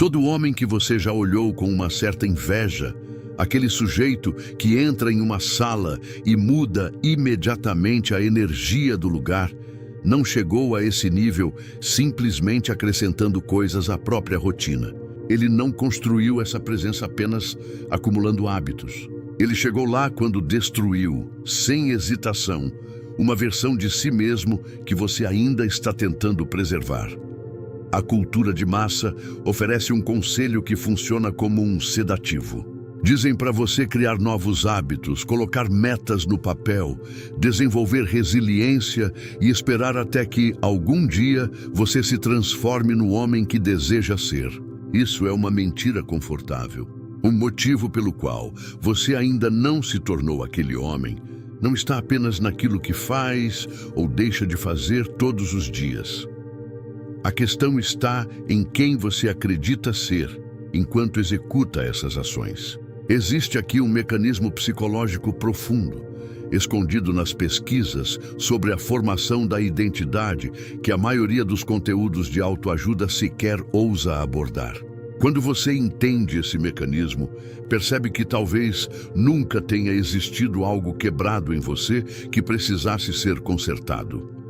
Todo homem que você já olhou com uma certa inveja, aquele sujeito que entra em uma sala e muda imediatamente a energia do lugar, não chegou a esse nível simplesmente acrescentando coisas à própria rotina. Ele não construiu essa presença apenas acumulando hábitos. Ele chegou lá quando destruiu, sem hesitação, uma versão de si mesmo que você ainda está tentando preservar. A cultura de massa oferece um conselho que funciona como um sedativo. Dizem para você criar novos hábitos, colocar metas no papel, desenvolver resiliência e esperar até que, algum dia, você se transforme no homem que deseja ser. Isso é uma mentira confortável. O motivo pelo qual você ainda não se tornou aquele homem não está apenas naquilo que faz ou deixa de fazer todos os dias. A questão está em quem você acredita ser enquanto executa essas ações. Existe aqui um mecanismo psicológico profundo, escondido nas pesquisas sobre a formação da identidade que a maioria dos conteúdos de autoajuda sequer ousa abordar. Quando você entende esse mecanismo, percebe que talvez nunca tenha existido algo quebrado em você que precisasse ser consertado.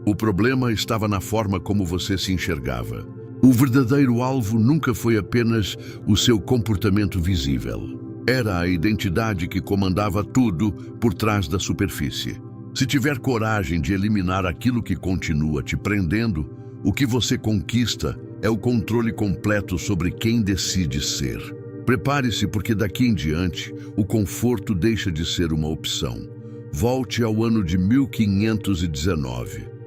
O problema estava na forma como você se enxergava. O verdadeiro alvo nunca foi apenas o seu comportamento visível. Era a identidade que comandava tudo por trás da superfície. Se tiver coragem de eliminar aquilo que continua te prendendo, o que você conquista é o controle completo sobre quem decide ser. Prepare-se, porque daqui em diante, o conforto deixa de ser uma opção. Volte ao ano de 1519.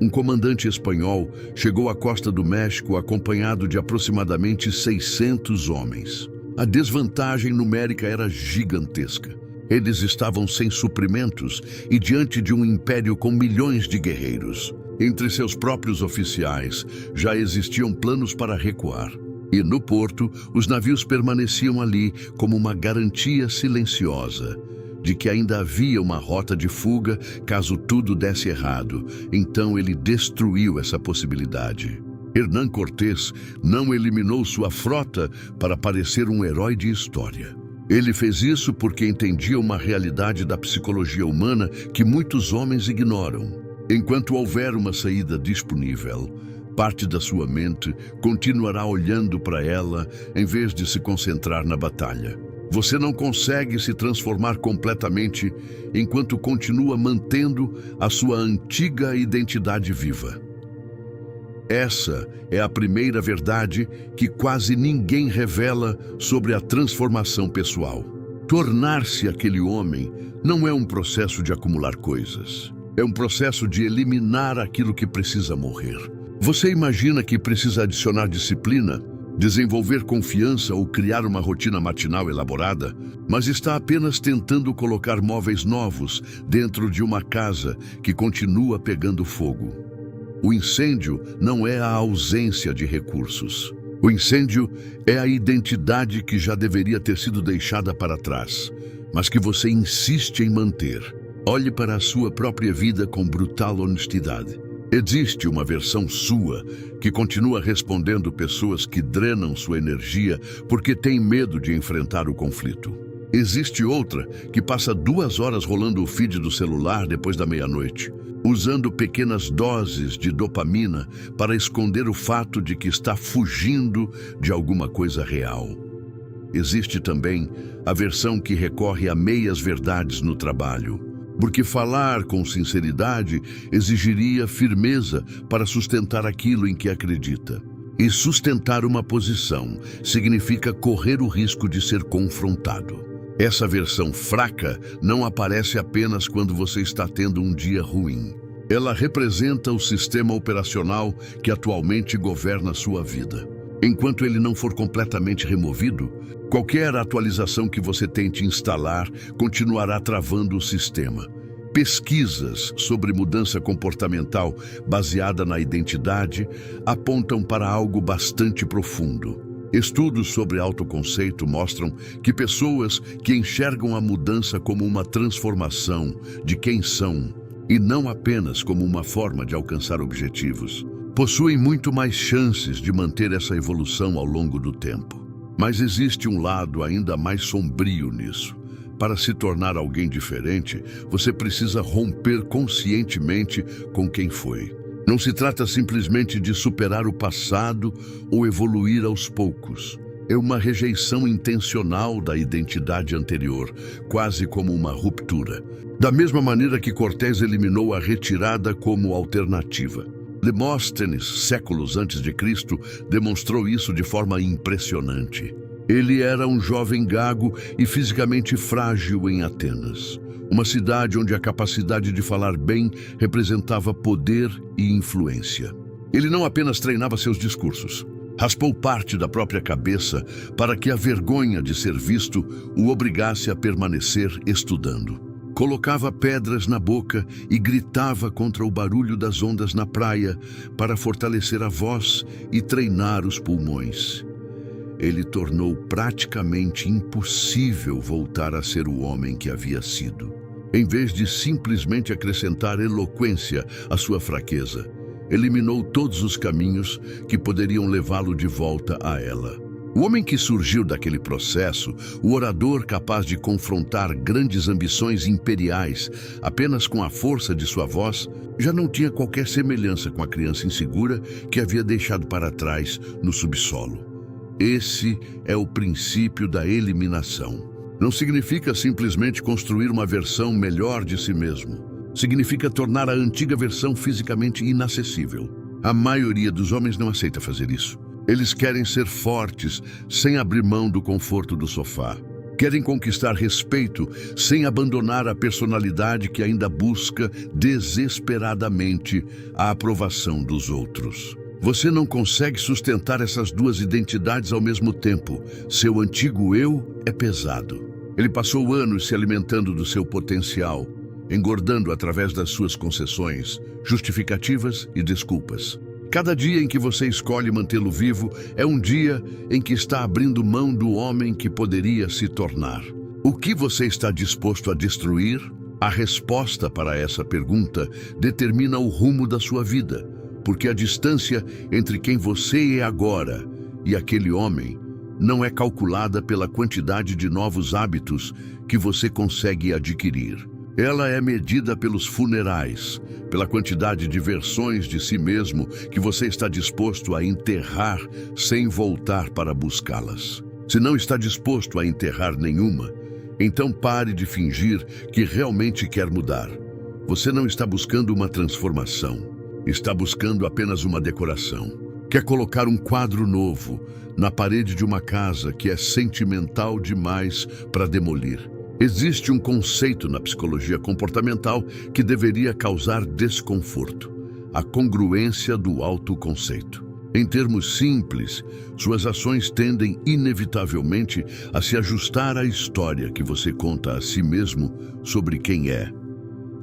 Um comandante espanhol chegou à costa do México acompanhado de aproximadamente 600 homens. A desvantagem numérica era gigantesca. Eles estavam sem suprimentos e diante de um império com milhões de guerreiros. Entre seus próprios oficiais já existiam planos para recuar. E no porto, os navios permaneciam ali como uma garantia silenciosa de que ainda havia uma rota de fuga caso tudo desse errado. Então ele destruiu essa possibilidade. Hernán Cortés não eliminou sua frota para parecer um herói de história. Ele fez isso porque entendia uma realidade da psicologia humana que muitos homens ignoram. Enquanto houver uma saída disponível, parte da sua mente continuará olhando para ela em vez de se concentrar na batalha. Você não consegue se transformar completamente enquanto continua mantendo a sua antiga identidade viva. Essa é a primeira verdade que quase ninguém revela sobre a transformação pessoal. Tornar-se aquele homem não é um processo de acumular coisas. É um processo de eliminar aquilo que precisa morrer. Você imagina que precisa adicionar disciplina, desenvolver confiança ou criar uma rotina matinal elaborada, mas está apenas tentando colocar móveis novos dentro de uma casa que continua pegando fogo. O incêndio não é a ausência de recursos. O incêndio é a identidade que já deveria ter sido deixada para trás, mas que você insiste em manter. Olhe para a sua própria vida com brutal honestidade. Existe uma versão sua que continua respondendo pessoas que drenam sua energia porque tem medo de enfrentar o conflito. Existe outra que passa 2 horas rolando o feed do celular depois da meia-noite, usando pequenas doses de dopamina para esconder o fato de que está fugindo de alguma coisa real. Existe também a versão que recorre a meias-verdades no trabalho, porque falar com sinceridade exigiria firmeza para sustentar aquilo em que acredita. E sustentar uma posição significa correr o risco de ser confrontado. Essa versão fraca não aparece apenas quando você está tendo um dia ruim. Ela representa o sistema operacional que atualmente governa a sua vida. Enquanto ele não for completamente removido, qualquer atualização que você tente instalar continuará travando o sistema. Pesquisas sobre mudança comportamental baseada na identidade apontam para algo bastante profundo. Estudos sobre autoconceito mostram que pessoas que enxergam a mudança como uma transformação de quem são e não apenas como uma forma de alcançar objetivos, possuem muito mais chances de manter essa evolução ao longo do tempo. Mas existe um lado ainda mais sombrio nisso. Para se tornar alguém diferente, você precisa romper conscientemente com quem foi. Não se trata simplesmente de superar o passado ou evoluir aos poucos. É uma rejeição intencional da identidade anterior, quase como uma ruptura. Da mesma maneira que Cortés eliminou a retirada como alternativa. Demóstenes, séculos antes de Cristo, demonstrou isso de forma impressionante. Ele era um jovem gago e fisicamente frágil em Atenas, uma cidade onde a capacidade de falar bem representava poder e influência. Ele não apenas treinava seus discursos, raspou parte da própria cabeça para que a vergonha de ser visto o obrigasse a permanecer estudando. Colocava pedras na boca e gritava contra o barulho das ondas na praia para fortalecer a voz e treinar os pulmões. Ele tornou praticamente impossível voltar a ser o homem que havia sido. Em vez de simplesmente acrescentar eloquência à sua fraqueza, eliminou todos os caminhos que poderiam levá-lo de volta a ela. O homem que surgiu daquele processo, o orador capaz de confrontar grandes ambições imperiais apenas com a força de sua voz, já não tinha qualquer semelhança com a criança insegura que havia deixado para trás no subsolo. Esse é o princípio da eliminação. Não significa simplesmente construir uma versão melhor de si mesmo. Significa tornar a antiga versão fisicamente inacessível. A maioria dos homens não aceita fazer isso. Eles querem ser fortes, sem abrir mão do conforto do sofá. Querem conquistar respeito, sem abandonar a personalidade que ainda busca desesperadamente a aprovação dos outros. Você não consegue sustentar essas duas identidades ao mesmo tempo. Seu antigo eu é pesado. Ele passou anos se alimentando do seu potencial, engordando através das suas concessões, justificativas e desculpas. Cada dia em que você escolhe mantê-lo vivo é um dia em que está abrindo mão do homem que poderia se tornar. O que você está disposto a destruir? A resposta para essa pergunta determina o rumo da sua vida. Porque a distância entre quem você é agora e aquele homem não é calculada pela quantidade de novos hábitos que você consegue adquirir. Ela é medida pelos funerais, pela quantidade de versões de si mesmo que você está disposto a enterrar sem voltar para buscá-las. Se não está disposto a enterrar nenhuma, então pare de fingir que realmente quer mudar. Você não está buscando uma transformação. Está buscando apenas uma decoração. Quer colocar um quadro novo na parede de uma casa que é sentimental demais para demolir. Existe um conceito na psicologia comportamental que deveria causar desconforto: a congruência do autoconceito. Em termos simples, suas ações tendem inevitavelmente a se ajustar à história que você conta a si mesmo sobre quem é.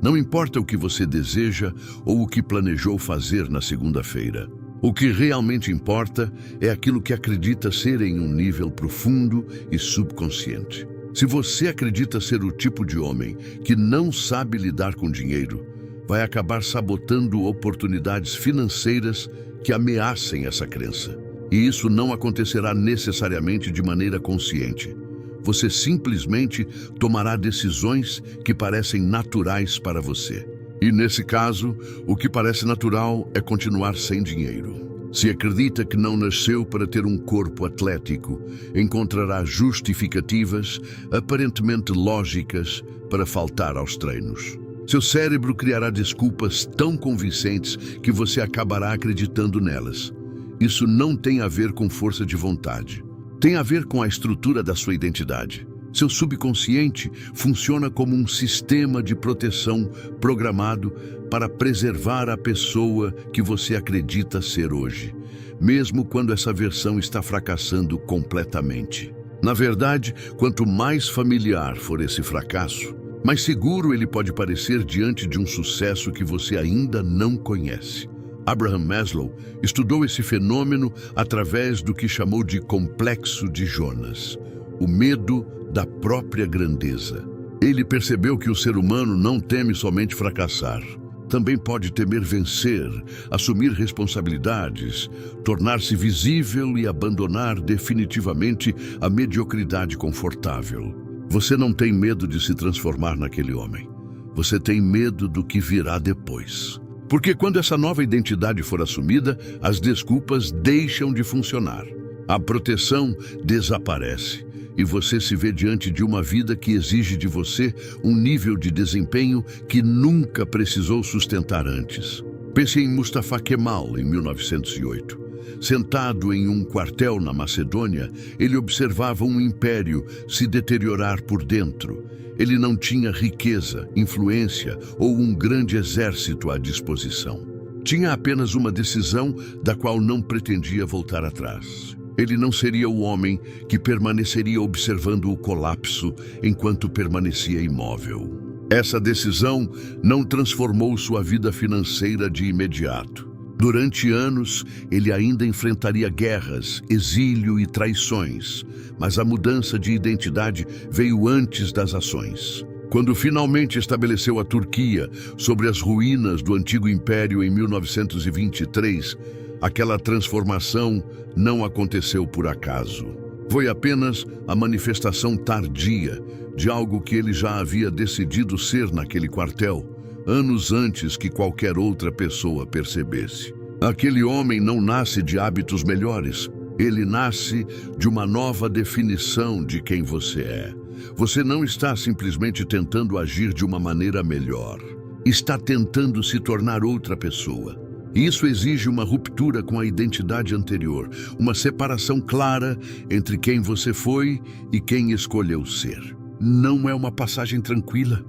Não importa o que você deseja ou o que planejou fazer na segunda-feira. O que realmente importa é aquilo que acredita ser em um nível profundo e subconsciente. Se você acredita ser o tipo de homem que não sabe lidar com dinheiro, vai acabar sabotando oportunidades financeiras que ameacem essa crença. E isso não acontecerá necessariamente de maneira consciente. Você simplesmente tomará decisões que parecem naturais para você. E nesse caso, o que parece natural é continuar sem dinheiro. Se acredita que não nasceu para ter um corpo atlético, encontrará justificativas, aparentemente lógicas, para faltar aos treinos. Seu cérebro criará desculpas tão convincentes que você acabará acreditando nelas. Isso não tem a ver com força de vontade. Tem a ver com a estrutura da sua identidade. Seu subconsciente funciona como um sistema de proteção programado para preservar a pessoa que você acredita ser hoje, mesmo quando essa versão está fracassando completamente. Na verdade, quanto mais familiar for esse fracasso, mais seguro ele pode parecer diante de um sucesso que você ainda não conhece. Abraham Maslow estudou esse fenômeno através do que chamou de complexo de Jonas, o medo da própria grandeza. Ele percebeu que o ser humano não teme somente fracassar, também pode temer vencer, assumir responsabilidades, tornar-se visível e abandonar definitivamente a mediocridade confortável. Você não tem medo de se transformar naquele homem. Você tem medo do que virá depois. Porque quando essa nova identidade for assumida, as desculpas deixam de funcionar. A proteção desaparece e você se vê diante de uma vida que exige de você um nível de desempenho que nunca precisou sustentar antes. Pense em Mustafa Kemal, em 1908. Sentado em um quartel na Macedônia, ele observava um império se deteriorar por dentro. Ele não tinha riqueza, influência ou um grande exército à disposição. Tinha apenas uma decisão da qual não pretendia voltar atrás. Ele não seria o homem que permaneceria observando o colapso enquanto permanecia imóvel. Essa decisão não transformou sua vida financeira de imediato. Durante anos, ele ainda enfrentaria guerras, exílio e traições, mas a mudança de identidade veio antes das ações. Quando finalmente estabeleceu a Turquia sobre as ruínas do antigo império em 1923, aquela transformação não aconteceu por acaso. Foi apenas a manifestação tardia de algo que ele já havia decidido ser naquele quartel, anos antes que qualquer outra pessoa percebesse. Aquele homem não nasce de hábitos melhores, ele nasce de uma nova definição de quem você é. Você não está simplesmente tentando agir de uma maneira melhor, está tentando se tornar outra pessoa. Isso exige uma ruptura com a identidade anterior, uma separação clara entre quem você foi e quem escolheu ser. Não é uma passagem tranquila.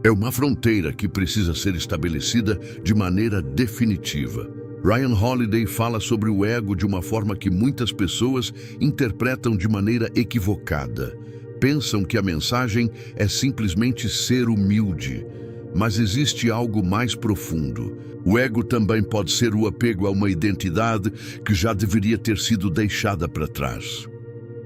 É uma fronteira que precisa ser estabelecida de maneira definitiva. Ryan Holiday fala sobre o ego de uma forma que muitas pessoas interpretam de maneira equivocada. Pensam que a mensagem é simplesmente ser humilde. Mas existe algo mais profundo. O ego também pode ser o apego a uma identidade que já deveria ter sido deixada para trás.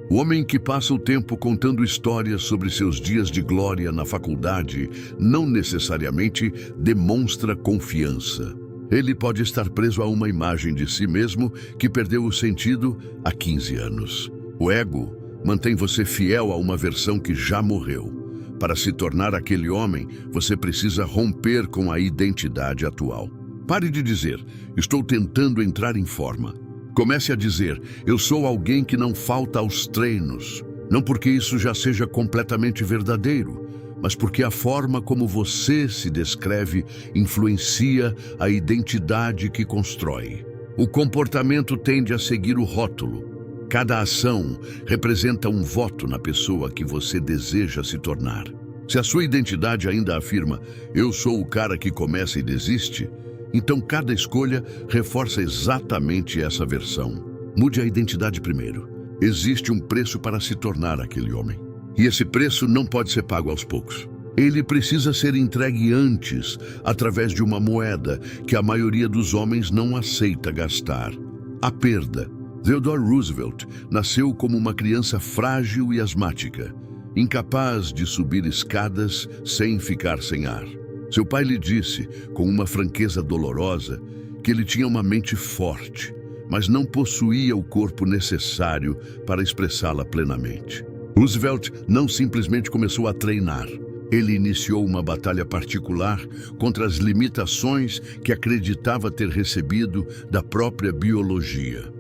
O homem que passa o tempo contando histórias sobre seus dias de glória na faculdade não necessariamente demonstra confiança. Ele pode estar preso a uma imagem de si mesmo que perdeu o sentido há 15 anos. O ego mantém você fiel a uma versão que já morreu. Para se tornar aquele homem, você precisa romper com a identidade atual. Pare de dizer, estou tentando entrar em forma. Comece a dizer, eu sou alguém que não falta aos treinos. Não porque isso já seja completamente verdadeiro, mas porque a forma como você se descreve influencia a identidade que constrói. O comportamento tende a seguir o rótulo. Cada ação representa um voto na pessoa que você deseja se tornar. Se a sua identidade ainda afirma, eu sou o cara que começa e desiste, então cada escolha reforça exatamente essa versão. Mude a identidade primeiro. Existe um preço para se tornar aquele homem. E esse preço não pode ser pago aos poucos. Ele precisa ser entregue antes, através de uma moeda que a maioria dos homens não aceita gastar: a perda. Theodore Roosevelt nasceu como uma criança frágil e asmática, incapaz de subir escadas sem ficar sem ar. Seu pai lhe disse, com uma franqueza dolorosa, que ele tinha uma mente forte, mas não possuía o corpo necessário para expressá-la plenamente. Roosevelt não simplesmente começou a treinar. Ele iniciou uma batalha particular contra as limitações que acreditava ter recebido da própria biologia.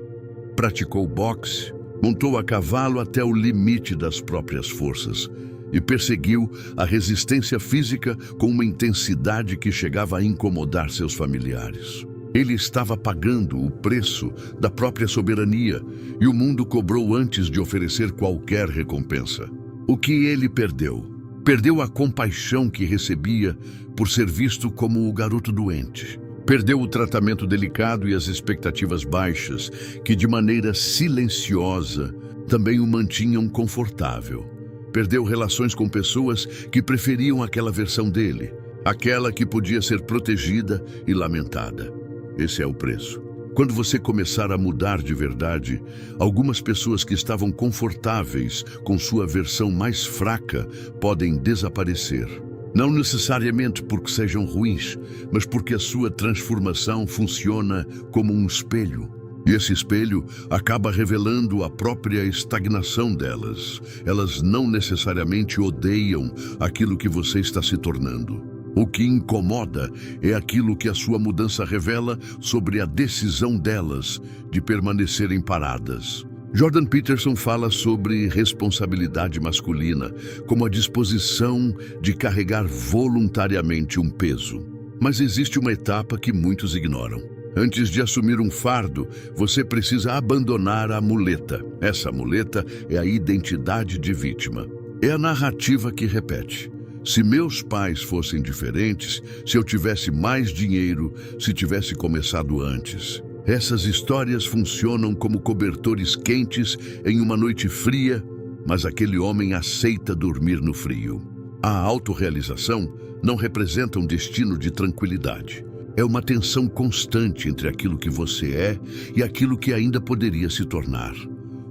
Praticou boxe, montou a cavalo até o limite das próprias forças e perseguiu a resistência física com uma intensidade que chegava a incomodar seus familiares. Ele estava pagando o preço da própria soberania e o mundo cobrou antes de oferecer qualquer recompensa. O que ele perdeu? Perdeu a compaixão que recebia por ser visto como o garoto doente. Perdeu o tratamento delicado e as expectativas baixas, que de maneira silenciosa também o mantinham confortável. Perdeu relações com pessoas que preferiam aquela versão dele, aquela que podia ser protegida e lamentada. Esse é o preço. Quando você começar a mudar de verdade, algumas pessoas que estavam confortáveis com sua versão mais fraca podem desaparecer. Não necessariamente porque sejam ruins, mas porque a sua transformação funciona como um espelho. E esse espelho acaba revelando a própria estagnação delas. Elas não necessariamente odeiam aquilo que você está se tornando. O que incomoda é aquilo que a sua mudança revela sobre a decisão delas de permanecerem paradas. Jordan Peterson fala sobre responsabilidade masculina como a disposição de carregar voluntariamente um peso. Mas existe uma etapa que muitos ignoram. Antes de assumir um fardo, você precisa abandonar a muleta. Essa muleta é a identidade de vítima. É a narrativa que repete. Se meus pais fossem diferentes, se eu tivesse mais dinheiro, se tivesse começado antes. Essas histórias funcionam como cobertores quentes em uma noite fria, mas aquele homem aceita dormir no frio. A autorrealização não representa um destino de tranquilidade. É uma tensão constante entre aquilo que você é e aquilo que ainda poderia se tornar.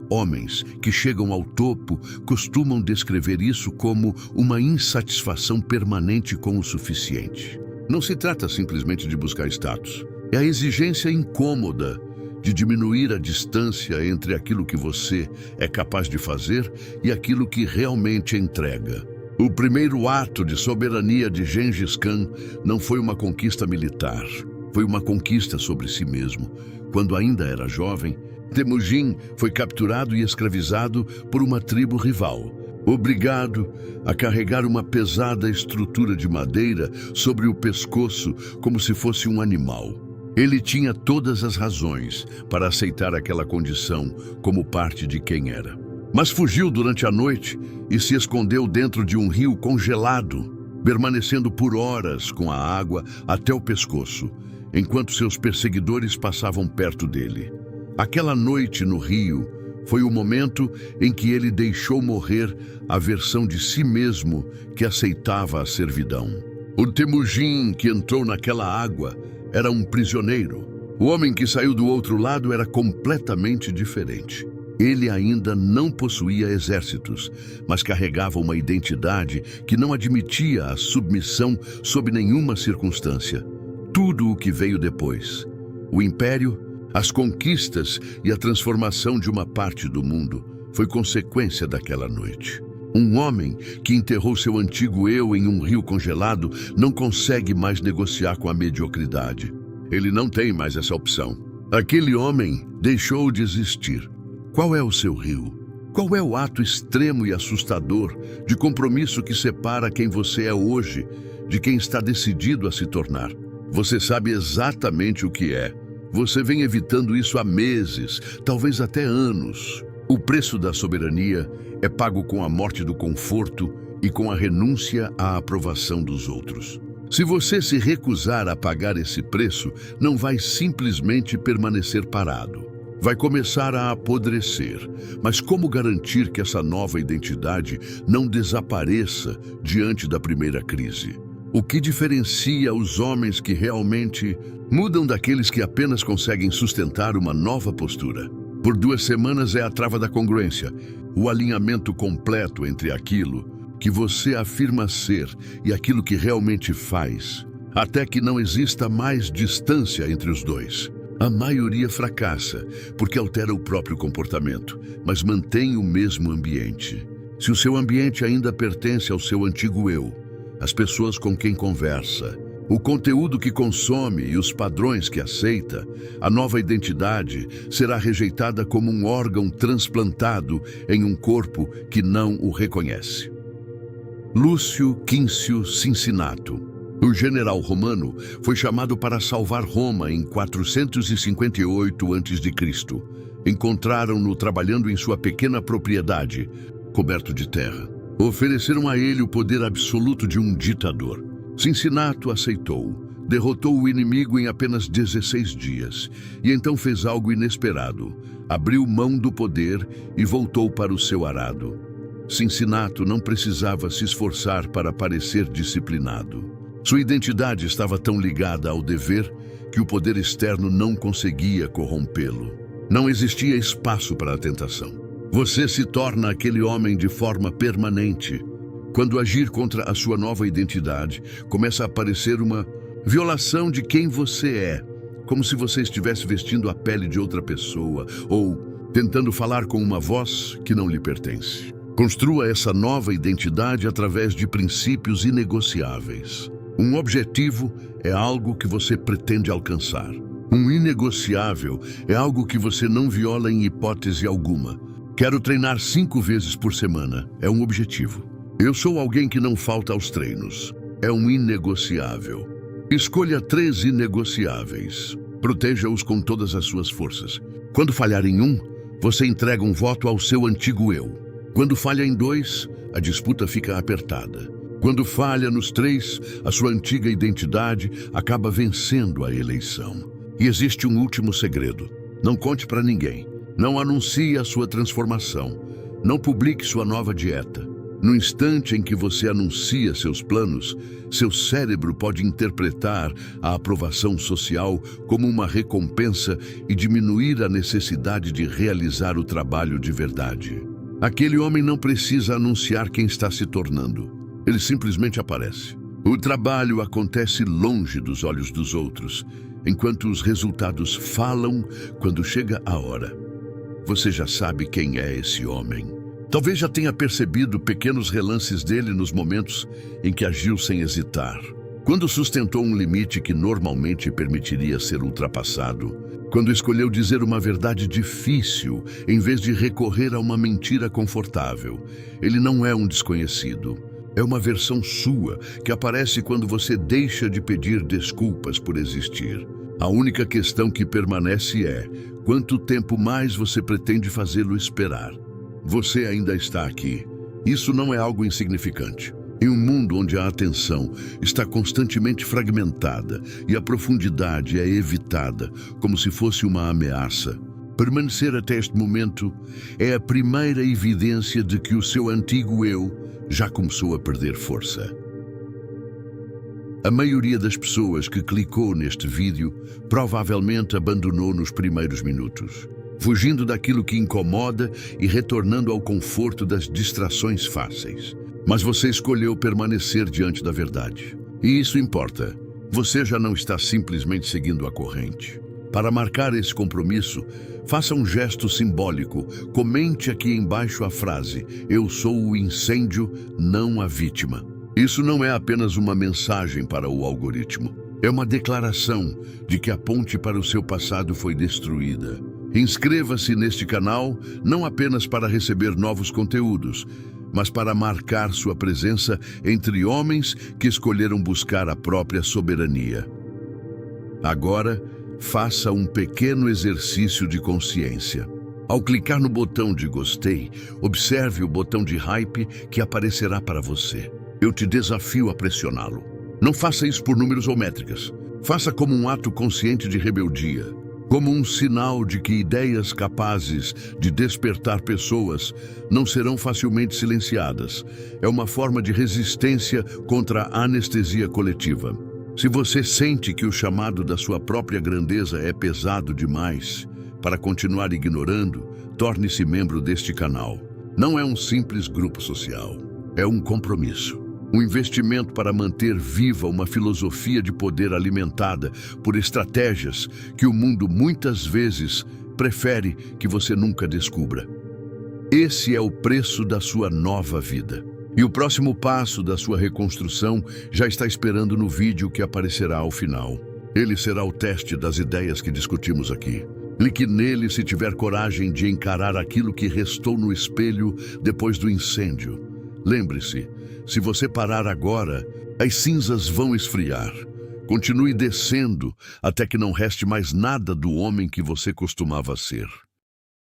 Homens que chegam ao topo costumam descrever isso como uma insatisfação permanente com o suficiente. Não se trata simplesmente de buscar status. É a exigência incômoda de diminuir a distância entre aquilo que você é capaz de fazer e aquilo que realmente entrega. O primeiro ato de soberania de Gengis Khan não foi uma conquista militar, foi uma conquista sobre si mesmo. Quando ainda era jovem, Temujin foi capturado e escravizado por uma tribo rival, obrigado a carregar uma pesada estrutura de madeira sobre o pescoço como se fosse um animal. Ele tinha todas as razões para aceitar aquela condição como parte de quem era. Mas fugiu durante a noite e se escondeu dentro de um rio congelado, permanecendo por horas com a água até o pescoço, enquanto seus perseguidores passavam perto dele. Aquela noite no rio foi o momento em que ele deixou morrer a versão de si mesmo que aceitava a servidão. O Temujin que entrou naquela água era um prisioneiro. O homem que saiu do outro lado era completamente diferente. Ele ainda não possuía exércitos, mas carregava uma identidade que não admitia a submissão sob nenhuma circunstância. Tudo o que veio depois, o império, as conquistas e a transformação de uma parte do mundo, foi consequência daquela noite. Um homem que enterrou seu antigo eu em um rio congelado não consegue mais negociar com a mediocridade. Ele não tem mais essa opção. Aquele homem deixou de existir. Qual é o seu rio? Qual é o ato extremo e assustador de compromisso que separa quem você é hoje de quem está decidido a se tornar? Você sabe exatamente o que é. Você vem evitando isso há meses, talvez até anos. O preço da soberania é pago com a morte do conforto e com a renúncia à aprovação dos outros. Se você se recusar a pagar esse preço, não vai simplesmente permanecer parado. Vai começar a apodrecer. Mas como garantir que essa nova identidade não desapareça diante da primeira crise? O que diferencia os homens que realmente mudam daqueles que apenas conseguem sustentar uma nova postura? Por 2 semanas é a trava da congruência, o alinhamento completo entre aquilo que você afirma ser e aquilo que realmente faz, até que não exista mais distância entre os dois. A maioria fracassa porque altera o próprio comportamento, mas mantém o mesmo ambiente. Se o seu ambiente ainda pertence ao seu antigo eu, as pessoas com quem conversa, o conteúdo que consome e os padrões que aceita, a nova identidade será rejeitada como um órgão transplantado em um corpo que não o reconhece. Lúcio Quíncio Cincinnato, o general romano, foi chamado para salvar Roma em 458 a.C. Encontraram-no trabalhando em sua pequena propriedade, coberto de terra. Ofereceram a ele o poder absoluto de um ditador. Cincinnato aceitou, derrotou o inimigo em apenas 16 dias e então fez algo inesperado. Abriu mão do poder e voltou para o seu arado. Cincinnato não precisava se esforçar para parecer disciplinado. Sua identidade estava tão ligada ao dever que o poder externo não conseguia corrompê-lo. Não existia espaço para a tentação. Você se torna aquele homem de forma permanente, Quando agir contra a sua nova identidade, começa a aparecer uma violação de quem você é, como se você estivesse vestindo a pele de outra pessoa ou tentando falar com uma voz que não lhe pertence. Construa essa nova identidade através de princípios inegociáveis. Um objetivo é algo que você pretende alcançar. Um inegociável é algo que você não viola em hipótese alguma. Quero treinar 5 vezes por semana. É um objetivo. Eu sou alguém que não falta aos treinos. É um inegociável. Escolha 3 inegociáveis. Proteja-os com todas as suas forças. Quando falhar em um, você entrega um voto ao seu antigo eu. Quando falha em 2, a disputa fica apertada. Quando falha nos 3, a sua antiga identidade acaba vencendo a eleição. E existe um último segredo. Não conte para ninguém. Não anuncie a sua transformação. Não publique sua nova dieta. No instante em que você anuncia seus planos, seu cérebro pode interpretar a aprovação social como uma recompensa e diminuir a necessidade de realizar o trabalho de verdade. Aquele homem não precisa anunciar quem está se tornando. Ele simplesmente aparece. O trabalho acontece longe dos olhos dos outros, enquanto os resultados falam quando chega a hora. Você já sabe quem é esse homem. Talvez já tenha percebido pequenos relances dele nos momentos em que agiu sem hesitar. Quando sustentou um limite que normalmente permitiria ser ultrapassado. Quando escolheu dizer uma verdade difícil em vez de recorrer a uma mentira confortável. Ele não é um desconhecido. É uma versão sua que aparece quando você deixa de pedir desculpas por existir. A única questão que permanece é: quanto tempo mais você pretende fazê-lo esperar? Você ainda está aqui. Isso não é algo insignificante. Em um mundo onde a atenção está constantemente fragmentada e a profundidade é evitada como se fosse uma ameaça, permanecer até este momento é a primeira evidência de que o seu antigo eu já começou a perder força. A maioria das pessoas que clicou neste vídeo provavelmente abandonou nos primeiros minutos, fugindo daquilo que incomoda e retornando ao conforto das distrações fáceis. Mas você escolheu permanecer diante da verdade. E isso importa. Você já não está simplesmente seguindo a corrente. Para marcar esse compromisso, faça um gesto simbólico. Comente aqui embaixo a frase: "Eu sou o incêndio, não a vítima". Isso não é apenas uma mensagem para o algoritmo. É uma declaração de que a ponte para o seu passado foi destruída. Inscreva-se neste canal não apenas para receber novos conteúdos, mas para marcar sua presença entre homens que escolheram buscar a própria soberania. Agora, faça um pequeno exercício de consciência. Ao clicar no botão de gostei, observe o botão de hype que aparecerá para você. Eu te desafio a pressioná-lo. Não faça isso por números ou métricas. Faça como um ato consciente de rebeldia. Como um sinal de que ideias capazes de despertar pessoas não serão facilmente silenciadas. É uma forma de resistência contra a anestesia coletiva. Se você sente que o chamado da sua própria grandeza é pesado demais para continuar ignorando, torne-se membro deste canal. Não é um simples grupo social, é um compromisso. Um investimento para manter viva uma filosofia de poder alimentada por estratégias que o mundo muitas vezes prefere que você nunca descubra. Esse é o preço da sua nova vida. E o próximo passo da sua reconstrução já está esperando no vídeo que aparecerá ao final. Ele será o teste das ideias que discutimos aqui. Clique nele se tiver coragem de encarar aquilo que restou no espelho depois do incêndio. Lembre-se, se você parar agora, as cinzas vão esfriar. Continue descendo até que não reste mais nada do homem que você costumava ser.